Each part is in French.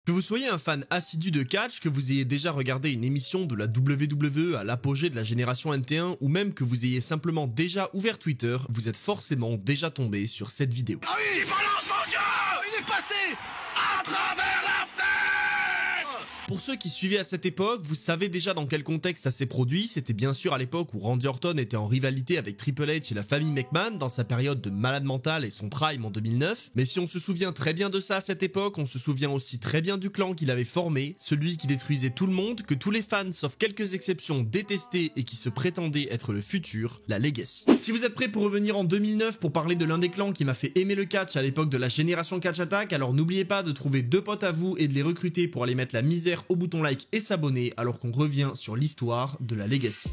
Que vous soyez un fan assidu de catch, que vous ayez déjà regardé une émission de la WWE à l'apogée de la génération NT1 ou même que vous ayez simplement déjà ouvert Twitter, vous êtes forcément déjà tombé sur cette vidéo. Ah oui, il balance mon Dieu! Il est passé à travers la fenêtre! Pour ceux qui suivaient à cette époque, vous savez déjà dans quel contexte ça s'est produit, c'était bien sûr à l'époque où Randy Orton était en rivalité avec Triple H et la famille McMahon dans sa période de malade mental et son prime en 2009, mais si on se souvient très bien de ça à cette époque, on se souvient aussi très bien du clan qu'il avait formé, celui qui détruisait tout le monde, que tous les fans sauf quelques exceptions détestaient et qui se prétendait être le futur, la Legacy. Si vous êtes prêts pour revenir en 2009 pour parler de l'un des clans qui m'a fait aimer le catch à l'époque de la génération Catch Attack, alors n'oubliez pas de trouver 2 potes à vous et de les recruter pour aller mettre la misère au bouton like et s'abonner alors qu'on revient sur l'histoire de la Legacy.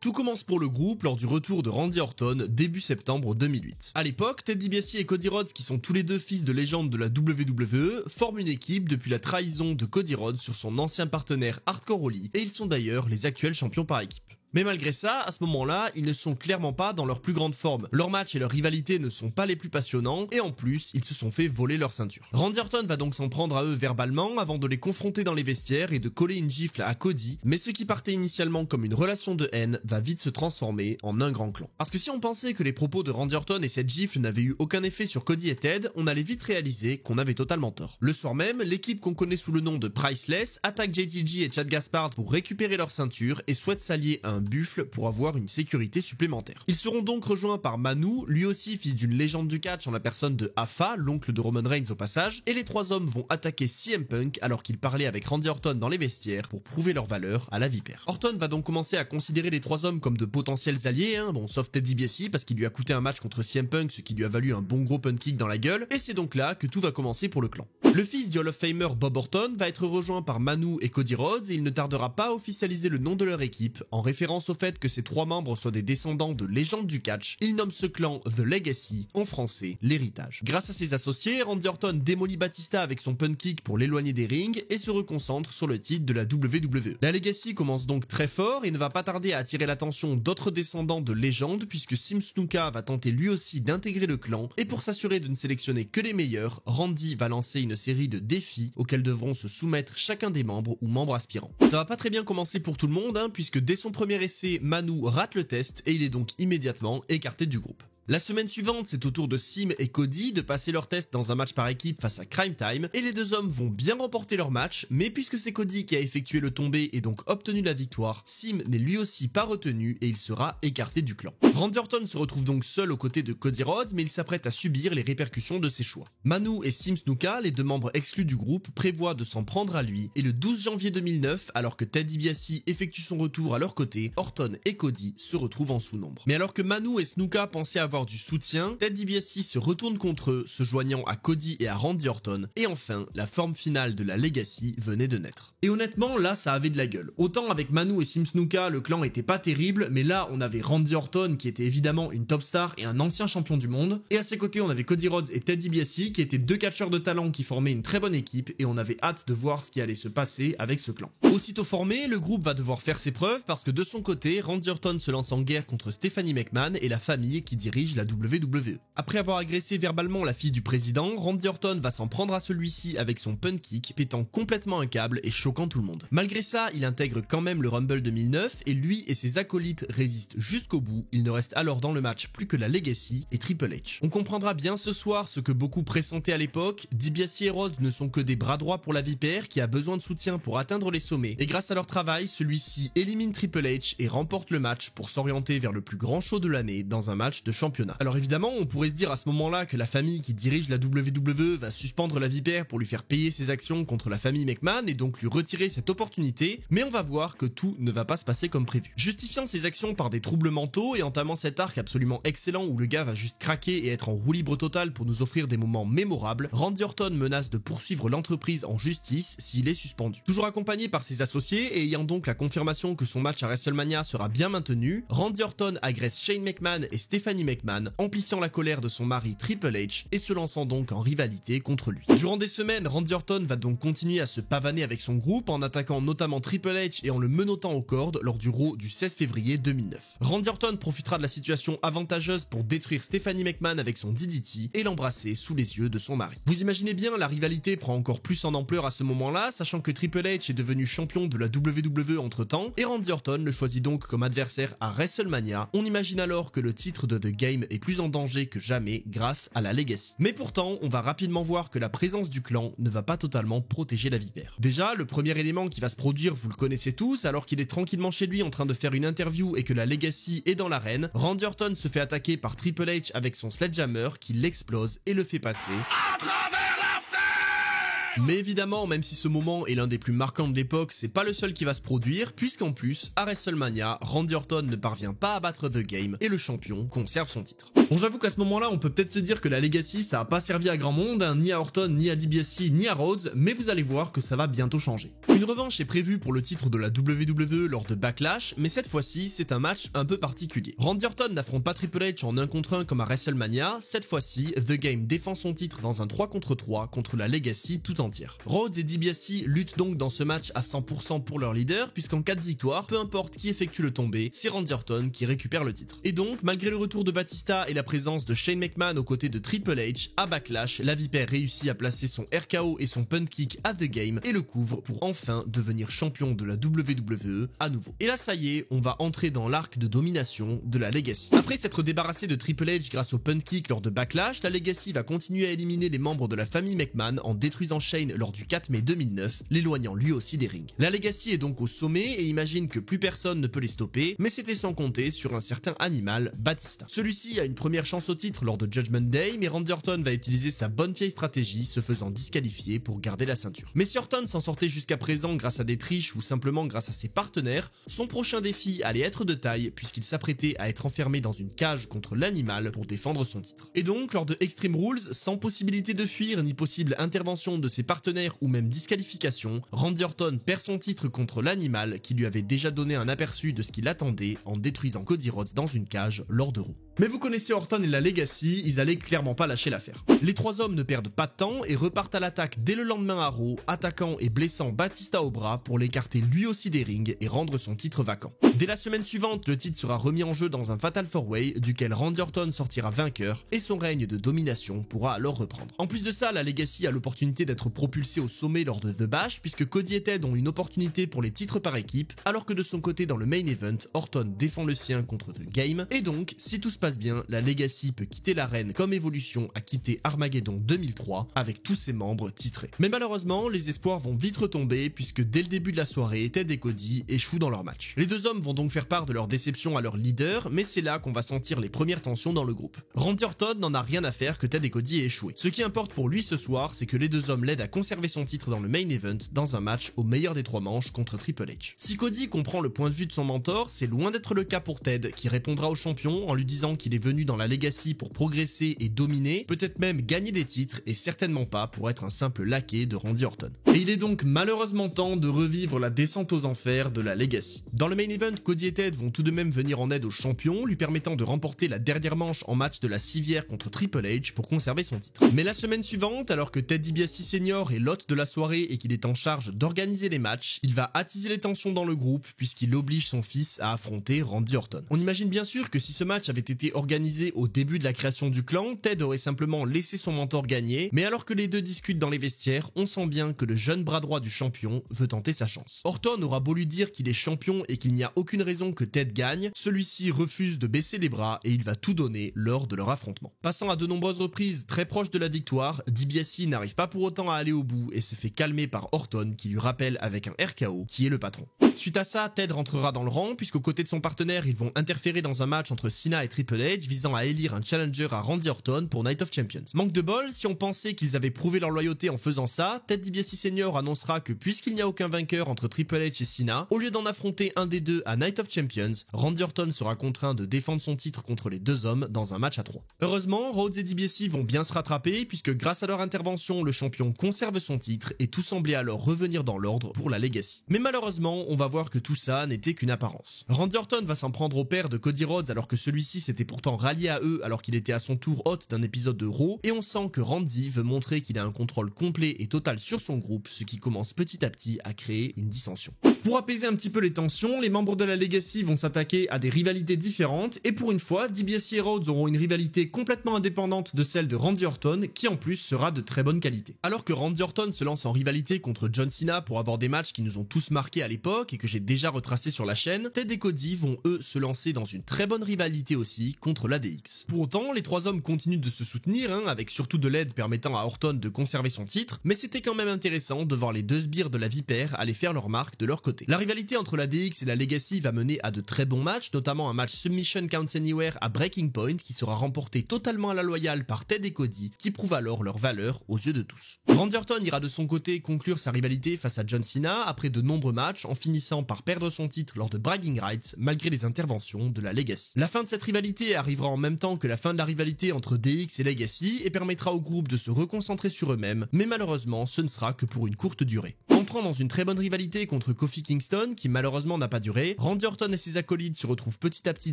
Tout commence pour le groupe lors du retour de Randy Orton début septembre 2008. À l'époque, Ted DiBiase et Cody Rhodes, qui sont tous les deux fils de légende de la WWE, forment une équipe depuis la trahison de Cody Rhodes sur son ancien partenaire Hardcore Holly, et ils sont d'ailleurs les actuels champions par équipe. Mais malgré ça, à ce moment-là, ils ne sont clairement pas dans leur plus grande forme. Leurs matchs et leurs rivalités ne sont pas les plus passionnants, et en plus, ils se sont fait voler leur ceinture. Randy Orton va donc s'en prendre à eux verbalement avant de les confronter dans les vestiaires et de coller une gifle à Cody, mais ce qui partait initialement comme une relation de haine va vite se transformer en un grand clan. Parce que si on pensait que les propos de Randy Orton et cette gifle n'avaient eu aucun effet sur Cody et Ted, on allait vite réaliser qu'on avait totalement tort. Le soir même, l'équipe qu'on connaît sous le nom de Priceless attaque JTG et Chad Gaspard pour récupérer leur ceinture et souhaite s'allier à un buffle pour avoir une sécurité supplémentaire. Ils seront donc rejoints par Manu, lui aussi fils d'une légende du catch en la personne de Afa, l'oncle de Roman Reigns au passage, et les 3 hommes vont attaquer CM Punk alors qu'ils parlaient avec Randy Orton dans les vestiaires pour prouver leur valeur à la vipère. Orton va donc commencer à considérer les 3 hommes comme de potentiels alliés, sauf Ted DiBiase parce qu'il lui a coûté un match contre CM Punk, ce qui lui a valu un bon gros punt kick dans la gueule, et c'est donc là que tout va commencer pour le clan. Le fils du Hall of Famer Bob Orton va être rejoint par Manu et Cody Rhodes et il ne tardera pas à officialiser le nom de leur équipe en référence au fait que ces 3 membres soient des descendants de légendes du catch. Ils nomment ce clan The Legacy, en français l'héritage. Grâce à ses associés, Randy Orton démolit Batista avec son punt kick pour l'éloigner des rings et se reconcentre sur le titre de la WWE. La Legacy commence donc très fort et ne va pas tarder à attirer l'attention d'autres descendants de légendes puisque Sim Snuka va tenter lui aussi d'intégrer le clan et pour s'assurer de ne sélectionner que les meilleurs, Randy va lancer une série de défis auxquels devront se soumettre chacun des membres ou membres aspirants. Ça va pas très bien commencer pour tout le monde puisque dès son premier essai, Manu rate le test et il est donc immédiatement écarté du groupe. La semaine suivante, c'est au tour de Sim et Cody de passer leur test dans un match par équipe face à Crime Time et les 2 hommes vont bien remporter leur match, mais puisque c'est Cody qui a effectué le tombé et donc obtenu la victoire, Sim n'est lui aussi pas retenu et il sera écarté du clan. Randy Orton se retrouve donc seul aux côtés de Cody Rhodes, mais il s'apprête à subir les répercussions de ses choix. Manu et Sim Snuka, les 2 membres exclus du groupe, prévoient de s'en prendre à lui et le 12 janvier 2009, alors que Ted DiBiase effectue son retour à leur côté, Orton et Cody se retrouvent en sous-nombre. Mais alors que Manu et Snuka pensaient avoir du soutien, Ted DiBiase se retourne contre eux, se joignant à Cody et à Randy Orton, et enfin, la forme finale de la Legacy venait de naître. Et honnêtement, là, ça avait de la gueule. Autant avec Manu et Sim Snuka, le clan était pas terrible, mais là, on avait Randy Orton qui était évidemment une top star et un ancien champion du monde, et à ses côtés, on avait Cody Rhodes et Ted DiBiase qui étaient 2 catcheurs de talent qui formaient une très bonne équipe, et on avait hâte de voir ce qui allait se passer avec ce clan. Aussitôt formé, le groupe va devoir faire ses preuves parce que de son côté, Randy Orton se lance en guerre contre Stephanie McMahon et la famille qui dirige la WWE. Après avoir agressé verbalement la fille du président, Randy Orton va s'en prendre à celui-ci avec son punt kick, pétant complètement un câble et choquant tout le monde. Malgré ça, il intègre quand même le Rumble 2009 et lui et ses acolytes résistent jusqu'au bout. Il ne reste alors dans le match plus que la Legacy et Triple H. On comprendra bien ce soir ce que beaucoup pressentaient à l'époque, DiBiase et Rhodes ne sont que des bras droits pour la vipère qui a besoin de soutien pour atteindre les sommets et grâce à leur travail, celui-ci élimine Triple H et remporte le match pour s'orienter vers le plus grand show de l'année dans un match de championnat. Alors évidemment, on pourrait se dire à ce moment-là que la famille qui dirige la WWE va suspendre la vipère pour lui faire payer ses actions contre la famille McMahon et donc lui retirer cette opportunité, mais on va voir que tout ne va pas se passer comme prévu. Justifiant ses actions par des troubles mentaux et entamant cet arc absolument excellent où le gars va juste craquer et être en roue libre totale pour nous offrir des moments mémorables, Randy Orton menace de poursuivre l'entreprise en justice s'il est suspendu. Toujours accompagné par ses associés et ayant donc la confirmation que son match à WrestleMania sera bien maintenu, Randy Orton agresse Shane McMahon et Stephanie McMahon McMahon, amplifiant la colère de son mari Triple H et se lançant donc en rivalité contre lui. Durant des semaines, Randy Orton va donc continuer à se pavaner avec son groupe en attaquant notamment Triple H et en le menottant aux cordes lors du Raw du 16 février 2009. Randy Orton profitera de la situation avantageuse pour détruire Stephanie McMahon avec son DDT et l'embrasser sous les yeux de son mari. Vous imaginez bien, la rivalité prend encore plus en ampleur à ce moment-là, sachant que Triple H est devenu champion de la WWE entre-temps et Randy Orton le choisit donc comme adversaire à WrestleMania. On imagine alors que le titre de The Game est plus en danger que jamais grâce à la Legacy. Mais pourtant, on va rapidement voir que la présence du clan ne va pas totalement protéger la vipère. Déjà, le premier élément qui va se produire, vous le connaissez tous, alors qu'il est tranquillement chez lui en train de faire une interview et que la Legacy est dans l'arène, Randy Orton se fait attaquer par Triple H avec son sledgehammer qui l'explose et le fait passer À travers la fenêtre. Mais évidemment, même si ce moment est l'un des plus marquants de l'époque, c'est pas le seul qui va se produire, puisqu'en plus, à WrestleMania, Randy Orton ne parvient pas à battre The Game et le champion conserve son titre. Bon, j'avoue qu'à ce moment-là, on peut peut-être se dire que la Legacy, ça a pas servi à grand monde, hein, ni à Orton, ni à DiBiase, ni à Rhodes, mais vous allez voir que ça va bientôt changer. Une revanche est prévue pour le titre de la WWE lors de Backlash, mais cette fois-ci, c'est un match un peu particulier. Randy Orton n'affronte pas Triple H en 1 contre 1 comme à WrestleMania, cette fois-ci, The Game défend son titre dans un 3 contre 3 contre la Legacy tout entière. Rhodes et DiBiase luttent donc dans ce match à 100% pour leur leader, puisqu'en cas de victoire, peu importe qui effectue le tombé, c'est Randy Orton qui récupère le titre. Et donc, malgré le retour de Batista et la présence de Shane McMahon aux côtés de Triple H, à Backlash, la Vipère réussit à placer son RKO et son punt kick à The Game et le couvre pour enfin devenir champion de la WWE à nouveau. Et là, ça y est, on va entrer dans l'arc de domination de la Legacy. Après s'être débarrassé de Triple H grâce au punt kick lors de Backlash, la Legacy va continuer à éliminer les membres de la famille McMahon en détruisant Shane lors du 4 mai 2009, l'éloignant lui aussi des rings. La Legacy est donc au sommet et imagine que plus personne ne peut les stopper, mais c'était sans compter sur un certain animal, Batista. Celui-ci a une première chance au titre lors de Judgment Day, mais Randy Orton va utiliser sa bonne vieille stratégie, se faisant disqualifier pour garder la ceinture. Mais si Orton s'en sortait jusqu'à présent grâce à des triches ou simplement grâce à ses partenaires, son prochain défi allait être de taille puisqu'il s'apprêtait à être enfermé dans une cage contre l'animal pour défendre son titre. Et donc, lors de Extreme Rules, sans possibilité de fuir ni possible intervention de ses partenaires ou même disqualification, Randy Orton perd son titre contre l'animal qui lui avait déjà donné un aperçu de ce qui l'attendait en détruisant Cody Rhodes dans une cage lors de Raw. Mais vous connaissez Orton et la Legacy, ils allaient clairement pas lâcher l'affaire. Les trois hommes ne perdent pas de temps et repartent à l'attaque dès le lendemain à Raw, attaquant et blessant Batista au bras pour l'écarter lui aussi des rings et rendre son titre vacant. Dès la semaine suivante, le titre sera remis en jeu dans un Fatal 4-Way, duquel Randy Orton sortira vainqueur et son règne de domination pourra alors reprendre. En plus de ça, la Legacy a l'opportunité d'être propulsée au sommet lors de The Bash, puisque Cody et Ted ont une opportunité pour les titres par équipe, alors que de son côté dans le main event, Orton défend le sien contre The Game, et donc, si tout se passe bien, la Legacy peut quitter l'arène comme Evolution a quitté Armageddon 2003 avec tous ses membres titrés. Mais malheureusement, les espoirs vont vite retomber puisque dès le début de la soirée, Ted et Cody échouent dans leur match. Les deux hommes vont donc faire part de leur déception à leur leader, mais c'est là qu'on va sentir les premières tensions dans le groupe. Randy Orton n'en a rien à faire que Ted et Cody aient échoué. Ce qui importe pour lui ce soir, c'est que les deux hommes l'aident à conserver son titre dans le main event dans un match au meilleur des trois manches contre Triple H. Si Cody comprend le point de vue de son mentor, c'est loin d'être le cas pour Ted, qui répondra au champion en lui disant qu'il est venu dans la Legacy pour progresser et dominer, peut-être même gagner des titres et certainement pas pour être un simple laquais de Randy Orton. Et il est donc malheureusement temps de revivre la descente aux enfers de la Legacy. Dans le main event, Cody et Ted vont tout de même venir en aide au champion, lui permettant de remporter la dernière manche en match de la civière contre Triple H pour conserver son titre. Mais la semaine suivante, alors que Ted DiBiase Senior est l'hôte de la soirée et qu'il est en charge d'organiser les matchs, il va attiser les tensions dans le groupe puisqu'il oblige son fils à affronter Randy Orton. On imagine bien sûr que si ce match avait été organisé au début de la création du clan, Ted aurait simplement laissé son mentor gagner, mais alors que les deux discutent dans les vestiaires, on sent bien que le jeune bras droit du champion veut tenter sa chance. Orton aura beau lui dire qu'il est champion et qu'il n'y a aucune raison que Ted gagne, celui-ci refuse de baisser les bras et il va tout donner lors de leur affrontement. Passant à de nombreuses reprises très proches de la victoire, DiBiase n'arrive pas pour autant à aller au bout et se fait calmer par Orton qui lui rappelle avec un RKO qui est le patron. Suite à ça, Ted rentrera dans le rang puisqu'aux côtés de son partenaire, ils vont interférer dans un match entre Cena et Triple H visant à élire un challenger à Randy Orton pour Night of Champions. Manque de bol, si on pensait qu'ils avaient prouvé leur loyauté en faisant ça, Ted DiBiase Senior annoncera que puisqu'il n'y a aucun vainqueur entre Triple H et Cena, au lieu d'en affronter un des deux à Night of Champions, Randy Orton sera contraint de défendre son titre contre les deux hommes dans un match à 3. Heureusement, Rhodes et DiBiase vont bien se rattraper puisque grâce à leur intervention, le champion conserve son titre et tout semblait alors revenir dans l'ordre pour la Legacy. Mais malheureusement, on va voir que tout ça n'était qu'une apparence. Randy Orton va s'en prendre au père de Cody Rhodes alors que celui-ci s'était pourtant rallié rallié à eux alors qu'il était à son tour hôte d'un épisode de Raw, et on sent que Randy veut montrer qu'il a un contrôle complet et total sur son groupe, ce qui commence petit à petit à créer une dissension. Pour apaiser un petit peu les tensions, les membres de la Legacy vont s'attaquer à des rivalités différentes, et pour une fois, DiBiase et Rhodes auront une rivalité complètement indépendante de celle de Randy Orton, qui en plus sera de très bonne qualité. Alors que Randy Orton se lance en rivalité contre John Cena pour avoir des matchs qui nous ont tous marqués à l'époque et que j'ai déjà retracé sur la chaîne, Ted et Cody vont eux se lancer dans une très bonne rivalité aussi contre l'ADX. Pour autant, les trois hommes continuent de se soutenir, avec surtout de l'aide permettant à Orton de conserver son titre, mais c'était quand même intéressant de voir les deux sbires de la Vipère aller faire leur marque de leur côté. La rivalité entre l'ADX et la Legacy va mener à de très bons matchs, notamment un match Submission Counts Anywhere à Breaking Point qui sera remporté totalement à la loyale par Ted et Cody, qui prouvent alors leur valeur aux yeux de tous. Randy Orton ira de son côté conclure sa rivalité face à John Cena après de nombreux matchs, en finissant par perdre son titre lors de Bragging Rights malgré les interventions de la Legacy. La fin de cette rivalité arrivera en même temps que la fin de la rivalité entre DX et Legacy et permettra au groupe de se reconcentrer sur eux-mêmes, mais malheureusement ce ne sera que pour une courte durée. Entrant dans une très bonne rivalité contre Kofi Kingston, qui malheureusement n'a pas duré, Randy Orton et ses acolytes se retrouvent petit à petit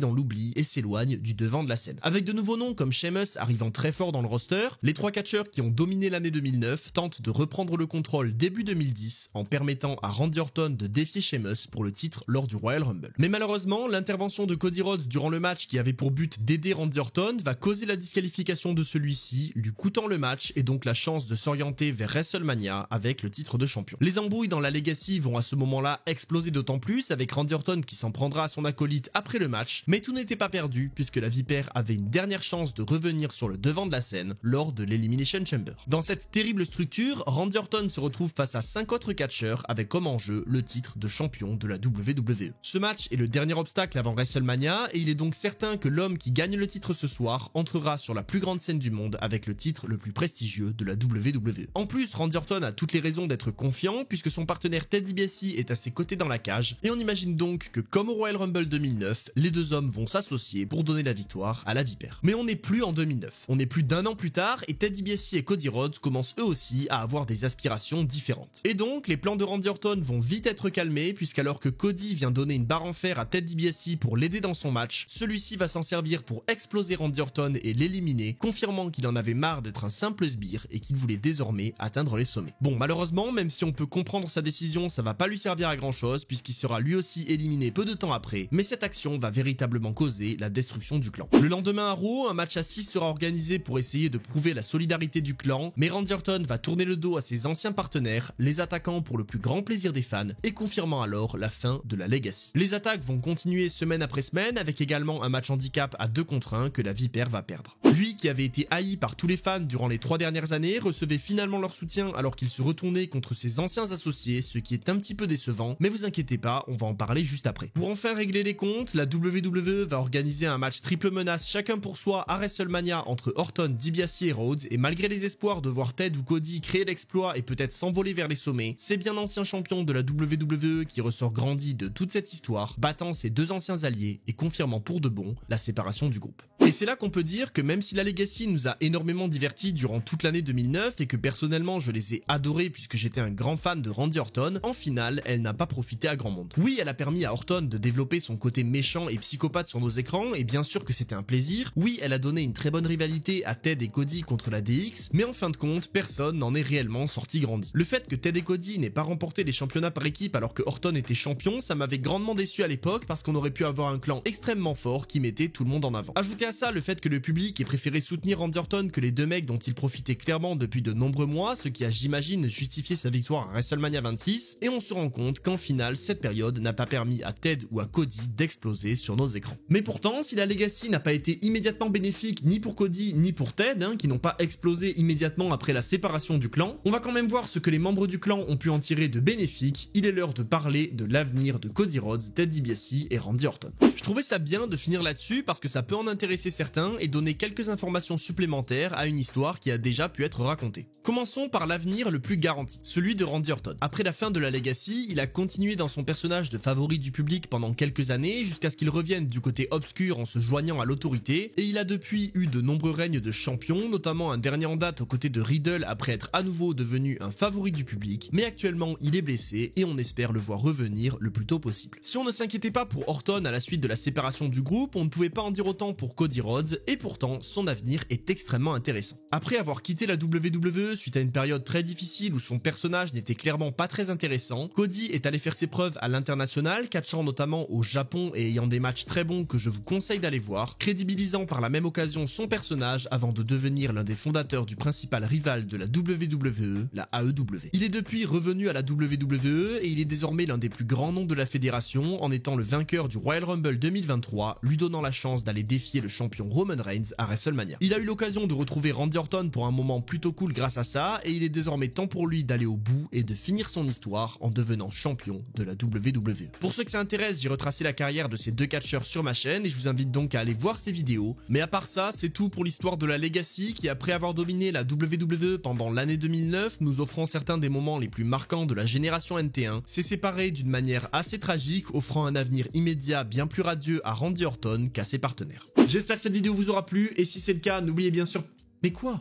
dans l'oubli et s'éloignent du devant de la scène. Avec de nouveaux noms comme Sheamus arrivant très fort dans le roster, les trois catcheurs qui ont dominé l'année 2009 tentent de reprendre le contrôle début 2010 en permettant à Randy Orton de défier Sheamus pour le titre lors du Royal Rumble. Mais malheureusement, l'intervention de Cody Rhodes durant le match qui avait pour but d'aider Randy Orton va causer la disqualification de celui-ci, lui coûtant le match et donc la chance de s'orienter vers WrestleMania avec le titre de champion. Les embrouilles dans la Legacy vont à ce moment-là exploser d'autant plus avec Randy Orton qui s'en prendra à son acolyte après le match, mais tout n'était pas perdu puisque la Vipère avait une dernière chance de revenir sur le devant de la scène lors de l'Elimination Chamber. Dans cette terrible structure, Randy Orton se retrouve face à 5 autres catcheurs avec comme enjeu le titre de champion de la WWE. Ce match est le dernier obstacle avant WrestleMania et il est donc certain que l'homme qui gagne le titre ce soir entrera sur la plus grande scène du monde avec le titre le plus prestigieux de la WWE. En plus, Randy Orton a toutes les raisons d'être confiant puisque son partenaire Ted DiBiase est à ses côtés dans la cage et on imagine donc que comme au Royal Rumble 2009, les deux hommes vont s'associer pour donner la victoire à la Vipère. Mais on n'est plus en 2009, on est plus d'un an plus tard et Ted DiBiase et Cody Rhodes commencent eux aussi à avoir des aspirations différentes. Et donc, les plans de Randy Orton vont vite être calmés puisqu'alors que Cody vient donner une barre en fer à Ted DiBiase pour l'aider dans son match, celui-ci va s'en servir pour exploser Randy Orton et l'éliminer, confirmant qu'il en avait marre d'être un simple sbire et qu'il voulait désormais atteindre les sommets. Bon, malheureusement, même si on peut comprendre sa décision, ça va pas lui servir à grand chose puisqu'il sera lui aussi éliminé peu de temps après, mais cette action va véritablement causer la destruction du clan. Le lendemain à Raw, un match à 6 sera organisé pour essayer de prouver la solidarité du clan, mais Randy Orton va tourner le dos à ses anciens partenaires, les attaquant pour le plus grand plaisir des fans et confirmant alors la fin de la Legacy. Les attaques vont continuer semaine après semaine avec également un match handicap à 2 contre 1 que la Vipère va perdre. Lui qui avait été haï par tous les fans durant les 3 dernières années recevait finalement leur soutien alors qu'il se retournait contre ses anciens associés, ce qui est un petit peu décevant, mais vous inquiétez pas, on va en parler juste après. Pour enfin régler les comptes, la WWE va organiser un match triple menace chacun pour soi à WrestleMania entre Orton, DiBiase et Rhodes, et malgré les espoirs de voir Ted ou Cody créer l'exploit et peut-être s'envoler vers les sommets, c'est bien l'ancien champion de la WWE qui ressort grandi de toute cette histoire, battant ses 2 anciens alliés et confirmant pour de bon la séparation du groupe. Et c'est là qu'on peut dire que même si la Legacy nous a énormément divertis durant toute l'année 2009 et que personnellement je les ai adorés puisque j'étais un grand fan de Randy Orton, en finale elle n'a pas profité à grand monde. Oui, elle a permis à Orton de développer son côté méchant et psychopathe sur nos écrans et bien sûr que c'était un plaisir. Oui, elle a donné une très bonne rivalité à Ted et Cody contre la DX, mais en fin de compte personne n'en est réellement sorti grandi. Le fait que Ted et Cody n'aient pas remporté les championnats par équipe alors que Orton était champion, ça m'avait grandement déçu à l'époque parce qu'on aurait pu avoir un clan extrêmement fort qui mettait tout le monde en avant. Ajoutez à ça le fait que le public ait préféré soutenir Randy Orton que les deux mecs dont il profitait clairement depuis de nombreux mois, ce qui a j'imagine justifié sa victoire à WrestleMania 26, et on se rend compte qu'en finale cette période n'a pas permis à Ted ou à Cody d'exploser sur nos écrans. Mais pourtant, si la Legacy n'a pas été immédiatement bénéfique ni pour Cody ni pour Ted, qui n'ont pas explosé immédiatement après la séparation du clan, on va quand même voir ce que les membres du clan ont pu en tirer de bénéfique. Il est l'heure de parler de l'avenir de Cody Rhodes, Ted DiBiase et Randy Orton. Je trouvais ça bien de finir là-dessus parce que ça peut en intéresser certains et donner quelques informations supplémentaires à une histoire qui a déjà pu être racontée. Commençons par l'avenir le plus garanti, celui de Randy Orton. Orton. Après la fin de la Legacy, il a continué dans son personnage de favori du public pendant quelques années jusqu'à ce qu'il revienne du côté obscur en se joignant à l'autorité, et il a depuis eu de nombreux règnes de champion, notamment un dernier en date aux côtés de Riddle après être à nouveau devenu un favori du public, mais actuellement il est blessé et on espère le voir revenir le plus tôt possible. Si on ne s'inquiétait pas pour Orton à la suite de la séparation du groupe, on ne pouvait pas en dire autant pour Cody Rhodes, et pourtant son avenir est extrêmement intéressant. Après avoir quitté la WWE suite à une période très difficile où son personnage n'était clairement pas très intéressant, Cody est allé faire ses preuves à l'international, catchant notamment au Japon et ayant des matchs très bons que je vous conseille d'aller voir, crédibilisant par la même occasion son personnage avant de devenir l'un des fondateurs du principal rival de la WWE, la AEW. Il est depuis revenu à la WWE et il est désormais l'un des plus grands noms de la fédération en étant le vainqueur du Royal Rumble 2023, lui donnant la chance d'aller défier le champion Roman Reigns à WrestleMania. Il a eu l'occasion de retrouver Randy Orton pour un moment plutôt cool grâce à ça, et il est désormais temps pour lui d'aller au bout et de finir son histoire en devenant champion de la WWE. Pour ceux que ça intéresse, j'ai retracé la carrière de ces deux catcheurs sur ma chaîne et je vous invite donc à aller voir ces vidéos. Mais à part ça, c'est tout pour l'histoire de la Legacy qui, après avoir dominé la WWE pendant l'année 2009, nous offrant certains des moments les plus marquants de la génération NT1, s'est séparé d'une manière assez tragique, offrant un avenir immédiat bien plus radieux à Randy Orton qu'à ses partenaires. J'espère que cette vidéo vous aura plu et si c'est le cas, n'oubliez bien sûr... Mais quoi ?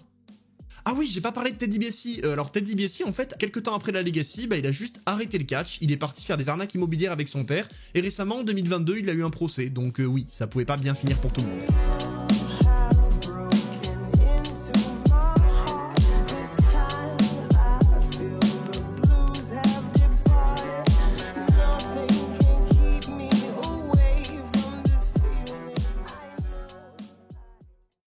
Ah oui, j'ai pas parlé de Ted DiBiase. Alors Ted DiBiase, en fait, quelques temps après la Legacy, il a juste arrêté le catch, il est parti faire des arnaques immobilières avec son père, et récemment, en 2022, il a eu un procès, donc oui, ça pouvait pas bien finir pour tout le monde.